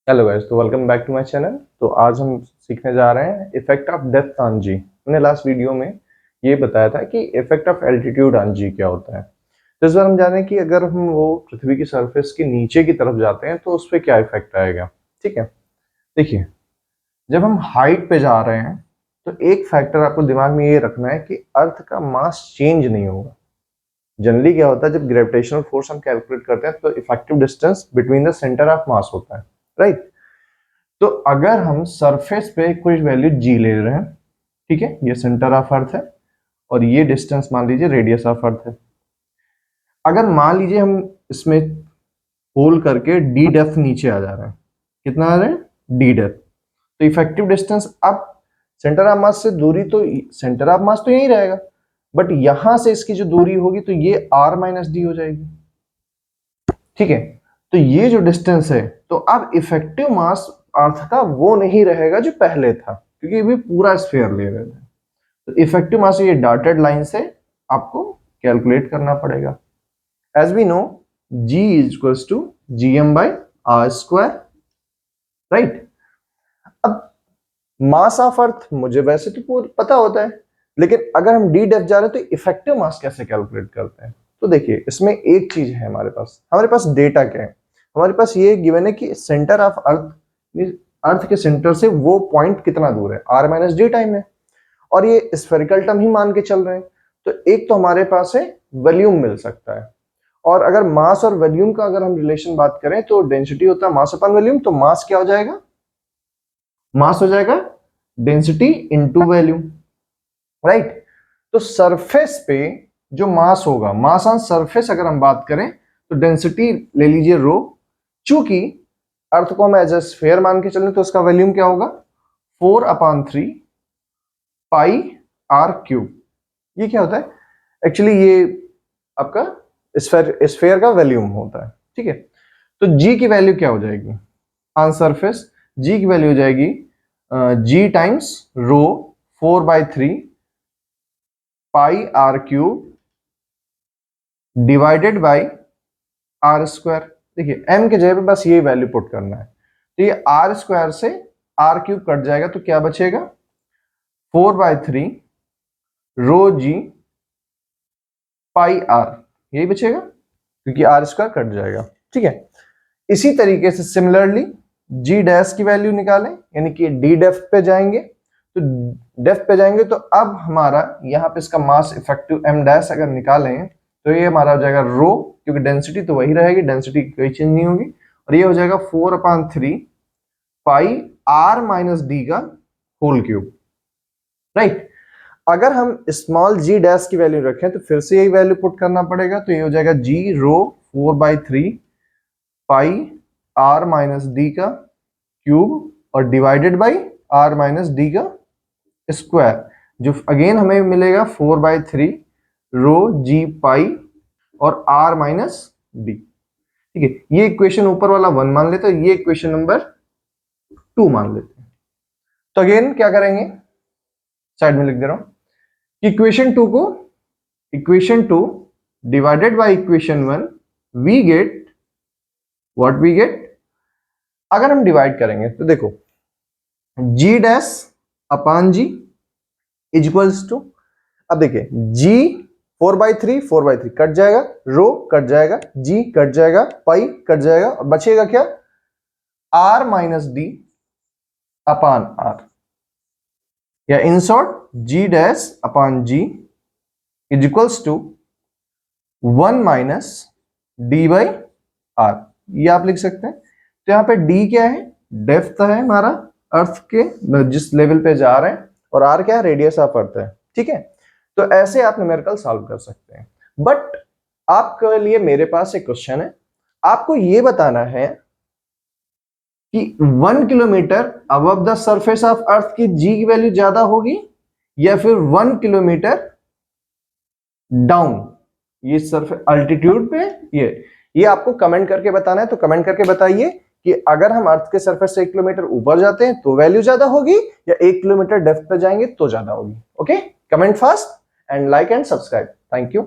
Hello guys, तो welcome back to my channel. तो आज हम सीखने जा रहे हैं effect of depth on g. हमने लास्ट वीडियो में ये बताया था कि effect of altitude on g क्या होता है। तो इस बार हम जानें कि अगर हम वो पृथ्वी की सरफेस के नीचे की तरफ जाते हैं तो उस पर क्या इफेक्ट आएगा। ठीक है, देखिए, जब हम हाइट पे जा रहे हैं तो एक फैक्टर आपको दिमाग में ये रखना है कि अर्थ का मास चेंज नहीं होगा। जनरली क्या होता है, जब ग्रेविटेशनल फोर्स हम कैलकुलेट करते हैं तो effective distance between the centre of mass होता है, राइट। तो अगर हम सरफेस पे कुछ वैल्यू जी ले रहे हैं, ठीक है, ये सेंटर ऑफ अर्थ है और ये डिस्टेंस मान लीजिए रेडियस ऑफ अर्थ है। अगर मान लीजिए हम इसमें होल करके डी डेप्थ नीचे आ जा रहे हैं, कितना आ रहे हैं, डी डेप्थ, तो इफेक्टिव डिस्टेंस अब सेंटर ऑफ मास से दूरी, तो सेंटर ऑफ मास तो यही रहेगा, बट यहां से इसकी जो दूरी होगी तो ये आर माइनस डी हो जाएगी। ठीक है, तो ये जो डिस्टेंस है, तो अब इफेक्टिव मास अर्थ का वो नहीं रहेगा जो पहले था, क्योंकि अभी पूरा स्फीयर ले रहे थे। तो इफेक्टिव मास ये डॉटेड लाइन से आपको कैलकुलेट करना पड़ेगा। As we know, g is equals to gm by r square, right. अब मास ऑफ अर्थ मुझे वैसे तो पता होता है, लेकिन अगर हम डी डेप्थ जा रहे हैं तो इफेक्टिव मास कैसे कैलकुलेट करते हैं। तो देखिए, इसमें एक चीज है, हमारे पास डेटा क्या है। हमारे पास ये गिवन है कि सेंटर ऑफ अर्थ के सेंटर से वो पॉइंट कितना दूर है, आर माइनस डी टाइम है, और ये स्फेरिकल टर्म ही मान के चल रहे हैं। तो एक तो हमारे पास है वॉल्यूम मिल सकता है, और अगर मास और वॉल्यूम का अगर हम रिलेशन बात करें तो डेंसिटी होता है मास अपॉन वॉल्यूम। तो मास क्या हो जाएगा, मास हो जाएगा डेंसिटी इनटू वॉल्यूम, राइट। तो सरफेस पे जो मास होगा, मास ऑन सरफेस अगर हम बात करें तो डेंसिटी ले लीजिए रो। चूंकि अर्थ को हम एज ए स्फीयर मान के चलें तो उसका वॉल्यूम क्या होगा, 4/3 पाई आर क्यूब। ये क्या होता है, एक्चुअली ये आपका स्फीयर का वॉल्यूम होता है। ठीक है, तो जी की वैल्यू क्या हो जाएगी ऑन सरफेस, जी की वैल्यू हो जाएगी g times rho 4/3 pi r cube divided by r square. देखिए, m के जगह पे बस ये वैल्यू पुट करना है, तो ये आर स्क्वायर से आर क्यूब कट जाएगा, तो क्या बचेगा, 4/3 रो जी पाई आर, यही बचेगा क्योंकि आर स्क्वायर कट जाएगा। ठीक है, इसी तरीके से सिमिलरली जी डैश की वैल्यू निकालें, यानी कि डी डेप्थ पे जाएंगे। तो डेप्थ पे जाएंगे तो अब हमारा यहाँ पे इसका मास इफेक्टिव एम डैश अगर निकालें तो ये हमारा हो जाएगा रो, क्योंकि डेंसिटी तो वही रहेगी, डेंसिटी कोई चेंज नहीं होगी, और ये हो जाएगा 4/3 पाई आर माइनस डी का होल क्यूब, राइट। अगर हम स्मॉल जी डैश की वैल्यू रखें तो फिर से यही वैल्यू पुट करना पड़ेगा, तो ये हो जाएगा g rho 4/3 pi r minus d का क्यूब और divided by r minus d का स्क्वायर, जो अगेन हमें मिलेगा 4/3 रो जी पाई और आर माइनस डी। ठीक है, ये इक्वेशन ऊपर वाला 1 मान लेते हैं, ये इक्वेशन नंबर 2 मान लेते हैं। तो अगेन क्या करेंगे, साइड में लिख दे रहा हूं, equation 2 divided by equation 1 we get what we get. अगर हम डिवाइड करेंगे तो देखो, g dash upon g is equals to, अब देखिए जी 4/3 कट जाएगा, रो कट जाएगा, जी कट जाएगा, पाई कट जाएगा, और बचेगा क्या, r minus d upon r, या in short g dash upon g is equals to 1 minus d by r, ये आप लिख सकते हैं। तो यहाँ पे डी क्या है, डेप्थ है हमारा अर्थ के जिस लेवल पे जा रहे हैं, और आर क्या है, रेडियस ऑफ अर्थ है। ठीक है, तो ऐसे आप न्यूमेरिकल सॉल्व कर सकते हैं। बट आपके लिए मेरे पास एक क्वेश्चन है, आपको ये बताना है कि 1 kilometre above the surface of earth की जी की वैल्यू ज्यादा होगी या फिर 1 किलोमीटर डाउन, ये सरफेस अल्टीट्यूड पे, ये आपको कमेंट करके बताना है। तो कमेंट करके बताइए कि अगर हम अर्थ के सरफेस से 1 किलोमीटर ऊपर जाते हैं तो वैल्यू ज्यादा होगी, या 1 किलोमीटर डेप्थ पे जाएंगे तो ज्यादा होगी। Okay, comment fast and like and subscribe. Thank you.